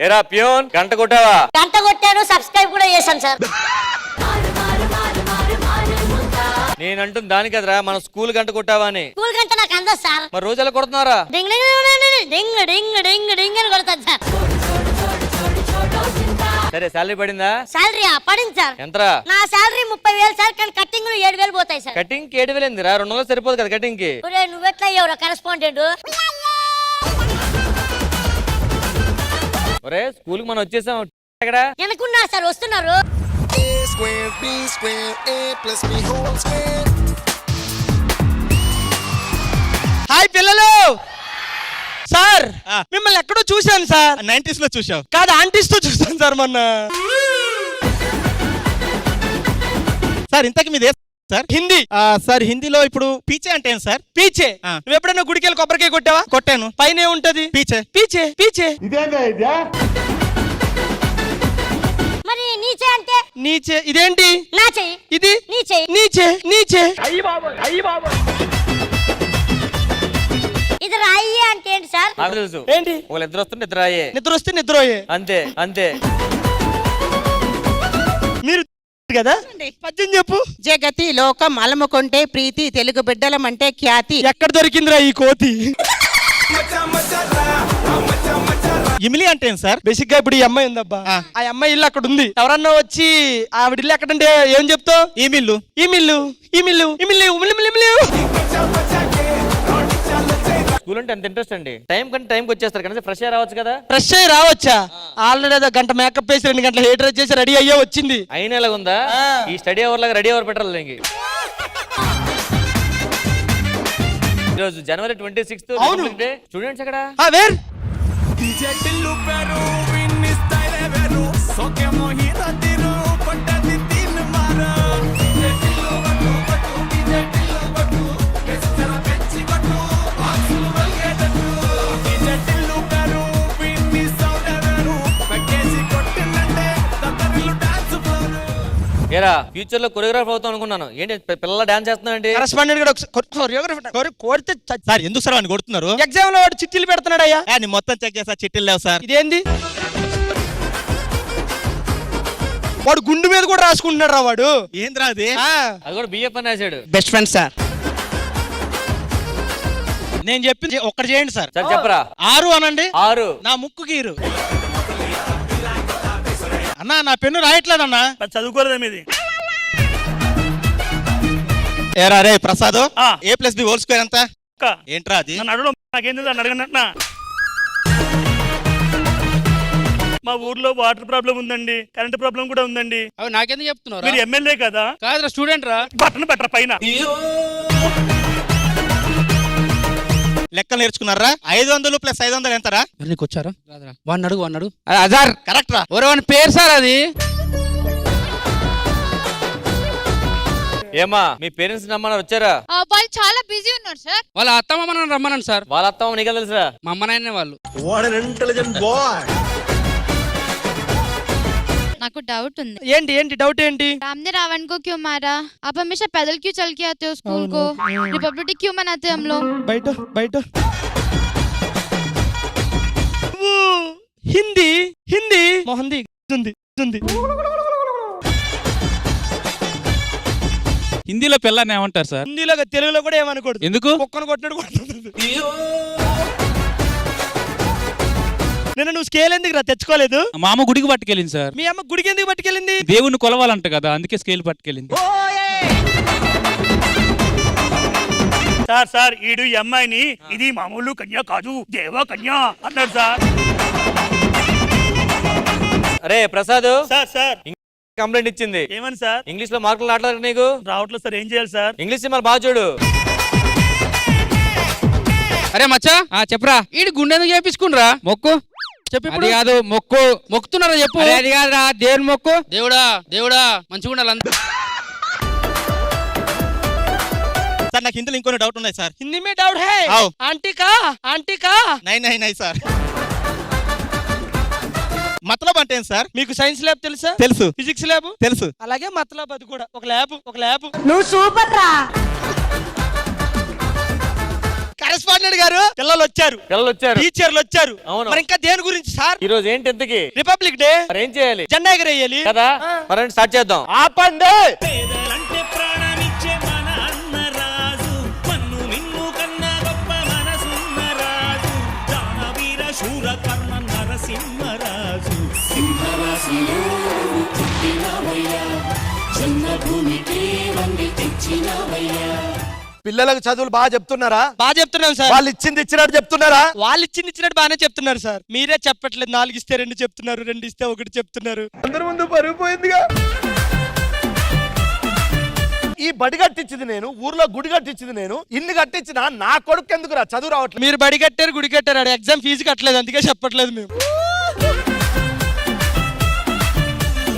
ఏరా ప్యూన్ గంట కొట్టావా? గంట కొట్టాను, సబ్స్క్రైబ్ కూడా చేశాను సార్. నేనంటుంది దాని కదరా, మన స్కూల్ గంట కొట్టావా అని. స్కూల్ గంట నాకు అందదు సార్. మరి రోజు ఎలా కొడుతున్నారా? డింగ్ డింగ్ డింగ్ డింగ్ డింగ్ డింగ్ అని కొడతాను సార్. సరే శాలరీ పడిందా? శాలరీ పడింది సార్. ఎంతరా? నా శాలరీ 30,000 సార్, కానీ కట్టింగ్ 7,000 పోతాయి సార్. కటింగ్ కి 7,000 ఏందిరా? 200 సరిపోదు కదా కటింగ్ కి. నువ్వెట్లా అయ్యావురా కరెస్పాండెంట్? ఒరే స్కూల్ కి మనం వచ్చేసాం. ఎక్కడ అనుకున్నారు సార్, వస్తున్నారు. హాయ్ పిల్లలు. సార్ మిమ్మల్ని ఎక్కడో చూశాను సార్. 90s లో చూసావు కాదు, ఆంటీస్ తో చూసాను సార్ మొన్న. సార్ ఇంతకి మీదే సార్? హిందీ సార్ హిందీలో ఇప్పుడు పీచే అంటే ఏం సార్? పీచే. నువ్వు ఎప్పుడైనా గుడికి వెళ్ళి కొబ్బరికాయ కొట్టావా? కొట్టాను. పైన ఉంటది పీచే. పీచే పీచే. మరి నీచే అంటే? నీచే. ఇదేంటి? నా చెయ్యి. ఇది నీచే. నీచే నీచే. ఇది రాయి అంటే ఏంటి సార్? నాకు తెలుసు. ఏంటి? వాళ్ళు ఇద్దరు వస్తుంటే ఇద్దరు అయ్యే. నిద్ర వస్తే నిద్రపోయే. అంతే అంతే. మీరు కదా పద్యం చెప్పు. జగతి లోకం అలముకుంటే ప్రీతి, తెలుగు బిడ్డలమంటే ఖ్యాతి. ఎక్కడ దొరికిందిరా ఈ కోతి? ఇమిలి అంటే ఏం సార్? బేసిక్ గా ఇప్పుడు ఈ అమ్మాయి ఉందబ్బా, ఆ అమ్మాయి ఇల్లు అక్కడ ఉంది. ఎవరన్నా వచ్చి ఆవిడ ఇల్లు ఎక్కడంటే ఏం చెప్తావు? ఈ మిల్లు. ఈ మిల్లు ఈ మిల్లు ఈ మిల్లు మిల్లు. స్కూల్ అంటే అంత ఇంట్రెస్ట్ అండి. టైం కంటే టైంకి వచ్చేస్తారు కానీ ఫ్రెష్ అయ్యి రావచ్చు కదా. ఫ్రెష్ అయ్యి రావచ్చా? ఆల్రెడీ అదో గంట మేకప్ వేసి 2 గంటల హెయిర్ డ్రెస్ చేసి రెడీ అయ్యే వచ్చింది. అయినా ఎలాగ ఉందా? ఈ స్టడీ అవర్ లాగా రెడీ అవర్ పెట్టాలి. ఇంక ఈరోజు జనవరి 26th స్టూడెంట్స్ ఎక్కడ? వేర్ ఏరా ఫ్యూచర్ లో కొరియోగ్రాఫర్ అవుతాం అనుకున్నాను. ఏంటి పిల్లల డాన్స్ చేస్తున్నావు? కరెస్పాండెంట్ కూడా కోరితే సార్ ఎందుకు సార్ వాడిని కొడుతున్నారు? ఎగ్జామ్ లో వాడు చిట్టీలు పెడుతున్నాడు అయ్యా. నేను మొత్తం చెక్ చేసా, చిట్టీలు లేవు సార్. ఇదేంది? వాడు గుండు మీద కూడా రాసుకుంటున్నాడు రా వాడు. ఏంద్రా అది? అది కూడా బిఎఫ్ అని రాశాడు. Best friend sir. నేను చెప్పింది ఒక్కటి చేయండి సార్. సార్ చెప్పరా? 6 అనండి. 6 నా ముక్కు గీరు. అన్నా నా పెన్ను రాయట్లేదన్నా. చదువుకోలేదా మీది? ఏరా రే ప్రసాద్, A+B² ఎంత? ఏంట్రా అది? నన్ను అడగడం నాకేం తెలుసు, నన్ను అడగనట్నా? మా ఊర్లో వాటర్ ప్రాబ్లం ఉందండి, కరెంట్ ప్రాబ్లం కూడా ఉందండి. అవి నాకెందుకు చెప్తున్నారు? మీరు ఎమ్మెల్యే కదా? కాదురా, స్టూడెంట్ రా. బట్టను పెట్టరా పైన. లెక్కలు నేర్చుకున్నారా? 500 + 500 ఎంతరా? నీకు వచ్చారా? వాడిని అడుగు. అజార్ కరెక్ట్ రా. వాని పేరు సార్ అది. ఏమా మీ పేరెంట్స్ రమ్మన్నారు, వచ్చారా? వాళ్ళు చాలా బిజీ ఉన్నారు సార్. వాళ్ళ అత్తమ్మ మనం రమ్మన్నాను సార్. వాళ్ళ అత్తమ్మ నీకు తెలుసా? మా అమ్మ నాయనే వాళ్ళు. నాకు డౌట్ ఉంది. ఏంటి డౌట్ ఏంటి? राम ने रावण को क्यों मारा? आप हमेशा पैदल क्यों चल के आते हो स्कूल को? रिपब्लिक डे क्यों मनाते हम लोग? బయట హిందీ మొహంది ఉంది. హిందీలో పిల్లని ఏమంటారు సార్? హిందీలో తెలుగులో కూడా ఏమనకూడదు. ఎందుకు? కుక్కను కొట్టినట్టు కొడుతుంది. నేను నువ్వు స్కేల్ ఎందుకు రా తెచ్చుకోలేదు? మా అమ్మ గుడికి పట్టుకెళ్ళింది సార్. మీ అమ్మ గుడికి ఎందుకు పట్టుకెళ్ళింది? దేవుణ్ణి కొలవాలంట కదా, అందుకే స్కేల్ పట్టుకెళ్ళింది. సార్ ఈడు ఈ అమ్మాయిని ఇది మామూలు కన్యా కాదు, దేవ కన్యా అన్నాడు సార్. అరే ప్రసాద్, సార్ కంప్లైంట్ ఇచ్చింది. ఏమని సార్? ఇంగ్లీష్ లో మార్కులు రావట్లేదు నీకు? రావట్లేదు సార్, ఏం చేయాలి సార్? ఇంగ్లీష్ సినిమాలు బాగా చూడు. అరే మచ్చా చెప్పరా, ఈడు గుండె ఎందుకు చేపించుకుండ్రా? మొక్కు చెప్పి. అది కాదు, మొక్కుతున్నారా చెప్పు. అది కాదురా, దేవుని మొక్కు. దేవుడా మంచిగా ఉండాలి. సార్ నాకు హిందీలో ఇంకొన్ని డౌట్ ఉన్నాయి సార్. హిందీ మే డౌట్ హై? ఆంటీ కా నై సార్. మతలబ్ అంటే ఏం సార్? మీకు సైన్స్ ల్యాబ్ తెలుసా? తెలుసు. ఫిజిక్స్ ల్యాబ్ తెలుసు. అలాగే మతలబ్ అది కూడా ఒక ల్యాబ్. నువ్వు సూపర్ రా. కరెస్పాండెంట్ గారు పిల్లలు వచ్చారు, టీచర్లు వచ్చారు. అవును. మరి ఇంకా దేని గురించి సార్? ఈ రోజు ఏంటి ఎంతకి రిపబ్లిక్ డే. మరి ఏం చేయాలి? జెండా ఎగరేయాలి కదా మరి స్టార్ట్ చేద్దాం. ఆపండి. పేదలంటే ప్రాణమిచ్చే మన అన్న రాజు, మన్ను మిన్ను కన్నా గొప్ప మనసున్న రాజు, దానవీర శూర కర్ణ నరసింహరాజు. సింహరాశిలో పుట్టినవయ్యా, జన్మభూమికి వండి తెచ్చినవయ్యా. పిల్లలకు చదువులు బాగా చెప్తున్నారా? బాగా చెప్తున్నాం సార్. వాళ్ళు ఇచ్చింది ఇచ్చినట్టు చెప్తున్నారా? వాళ్ళు ఇచ్చినట్టు బాగానే చెప్తున్నారు సార్. మీరే చెప్పట్లేదు. 4 ఇస్తే 2 చెప్తున్నారు, 2 ఇస్తే 1 చెప్తున్నారు. అందరి ముందు పరుగు పోయిందిగా. ఈ బడి కట్టించింది నేను, ఊర్లో గుడి కట్టించింది నేను. ఇన్ని కట్టించినా నా కొడుకు ఎందుకురా చదువు రావట్లేదు? మీరు బడి కట్టారు, గుడి కట్టారు, ఆడ ఎగ్జామ్ ఫీజు కట్టలేదు, అందుకే చెప్పట్లేదు మేము.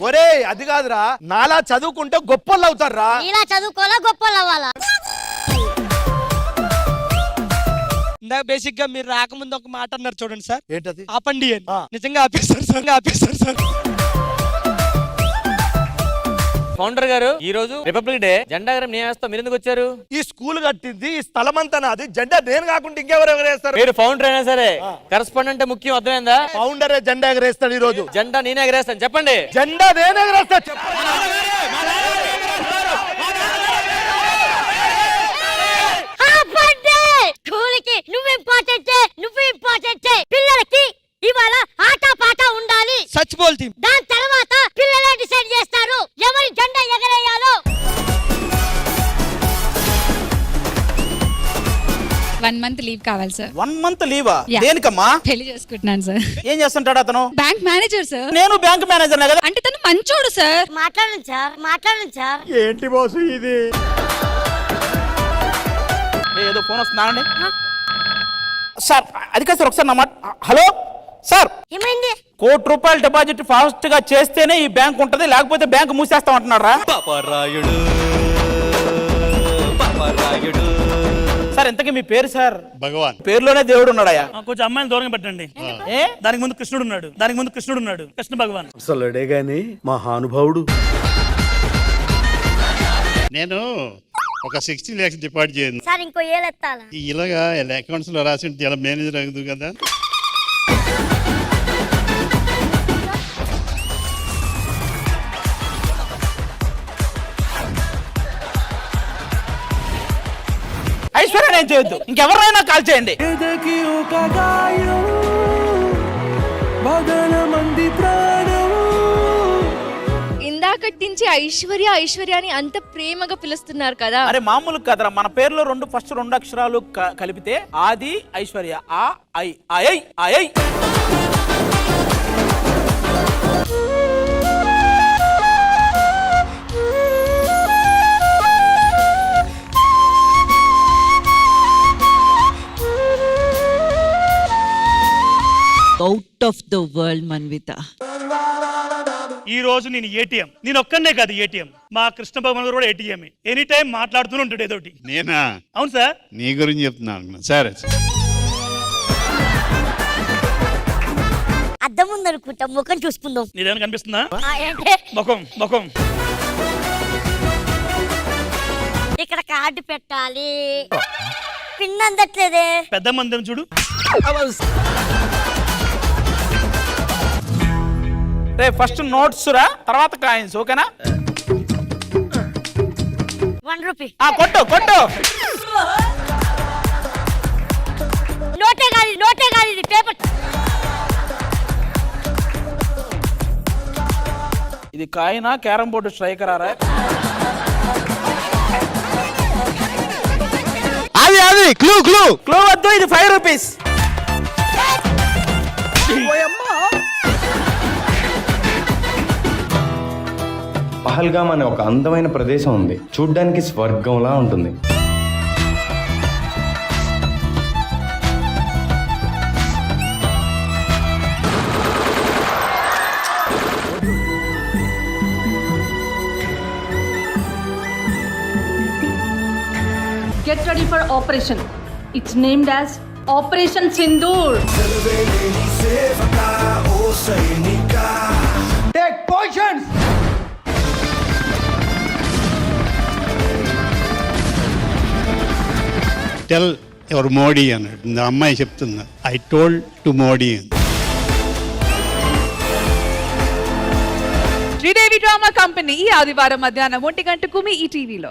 ఒరే అది కాదురా, నాలా చదువుకుంటే గొప్పలు అవుతారా? ఇలా చదువుకోవాలా, గొప్పలు అవ్వాలా? ఇందాక బేసిక్ గా మీరు రాకముందు ఒక మాట అన్నారు చూడండి సార్. ఏంటది? ఆపండి అని. నిజంగా ఆపేస్తారు సార్, ఆపేస్తారు సార్. ఫౌండర్ గారు, ఈ రోజు రిపబ్లిక్ డే, జెండా ఎగరం నేను వేస్తాం, మీరు ఎందుకు వచ్చారు? ఈ స్కూల్ కట్టింది, ఈ స్థలం అంతా నాది. జెండా నేను కాకుండా ఇంకెవరు ఎగరేస్తారు? మీరు ఫౌండర్ అయినా సరే కరెస్పాండెంట్ ముఖ్యం, అర్థమైందా? ఫౌండరే జెండా ఎగరేస్తాడు ఈ రోజు. జెండా నేనే ఎగరేస్తాను, చెప్పండి. జెండా నేను ఎగరేస్తా, చెప్పండి. ఆపండి. స్కూల్కి నువ్వు ఇంపార్టెంట్, నువ్వు ఇంపార్టెంట్. పిల్లలకి ఇవాళ ఆట పాట ఉండాలి. సచ్ బోల్తీ. దాని తర్వాత పిల్లలే డిసైడ్ చేస్తారు ఎవరి జెండా ఎగరేయాలో. 1 month లీవ్ కావాలి సార్. 1 month లీవా? Yeah. దేనికమ్మా? పెళ్లి చేసుకుంటున్నాను సార్. ఏం చేస్తుంటాడు అతను? Bank manager sir. నేను బ్యాంక్ మేనేజర్ కదా. అంటే తను మంచోడు సార్. మాట్లాడండి సార్, మాట్లాడండి సార్. ఏంటి బాసు ఇది? ఏదో ఫోన్ వస్తుందండి సార్. అది కాదు సార్, ఒకసారి నా మాట. హలో సార్, ఏమైంది? ₹1 కోటి డిపాజిట్ ఫాస్ట్ గా చేస్తేనే ఈ బ్యాంక్ ఉంటది, లేకపోతే బ్యాంక్ మూసేస్తాం అంటున్నారా? సార్ ఇంతకీ మీ పేరు సార్? భగవాన్. పేరులోనే దేవుడు ఉన్నాడయ్యా. కొంచెం అమ్మాయిని దూరంగా పెట్టండి. ఏ? దానికి ముందు కృష్ణుడు ఉన్నాడు, దానికి ముందు కృష్ణుడు ఉన్నాడు, కృష్ణ భగవాన్. అసలుడే గాని మహానుభావుడు. నేను ఒక 60 lakhs డిపాజిట్ చేయను. సార్ ఇంకో ఏలెత్తాలా? ఇలాగా అకౌంట్స్ లో రాసి ఉంటే ఇలా మేనేజర్ అవ్వదు కదా. ఐశ్వర్య నేను చేయొద్దు, ఇంకెవరైనా కాల్ చేయండి. ఇందాకటి నుంచి ఐశ్వర్య ఐశ్వర్య అని అంత ప్రేమగా పిలుస్తున్నారు కదా. అరే మామూలు కదరా, మన పేరులో ఫస్ట్ 2 అక్షరాలు కలిపితే ఆది ఐశ్వర్య. ఆ I I I. Out of the world Manvitha. ఈ రోజు నేను ఏటీఎం, నేను ఒక్కనే కాదు ఏటీఎం, మా కృష్ణ భగవాన్ గారు కూడా ఏటీఎం. ఎనీ టైం మాట్లాడుతూనే ఉంటాడు ఏదోటి. నేనా? అవును సార్. నీ గురించి చెప్తున్నాను సరే. అద్దం ఉందనుకుంటా, ముఖం చూసుకుందాం. నీదేమైనా కనిపిస్తుందా? ఏంటి? ముఖం ముఖం. ఇక్కడ కార్డు పెట్టాలి, పిన్ అందట్లేదే. పెద్ద మంది చూడు. రే ఫస్ట్ నోట్స్ రా, తర్వాత కాయిన్స్, ఓకేనా? 1 రూపీ. కొట్టు కొట్టు. నోటే కాదు ఇది పేపర్. ఇది కాయినా క్యారం బోర్డు స్ట్రైకరా? అది క్లూ క్లూ క్లూ వద్దు, ఇది 5 రూపీస్. పహల్గామ్ అనే ఒక అందమైన ప్రదేశం ఉంది, చూడ్డానికి స్వర్గంలా ఉంటుంది. Get ready for operation. It's named as Operation Sindoor. Take positions. Tell ఎవరు మోడీ అన్నాడు. ఆ అమ్మాయి చెప్తుందా, ఐ టోల్డ్ టు మోడీ అని. శ్రీదేవి డ్రామా కంపెనీ ఈ ఆదివారం మధ్యాహ్నం 1 గంటకు మీ ఈ టీవీలో.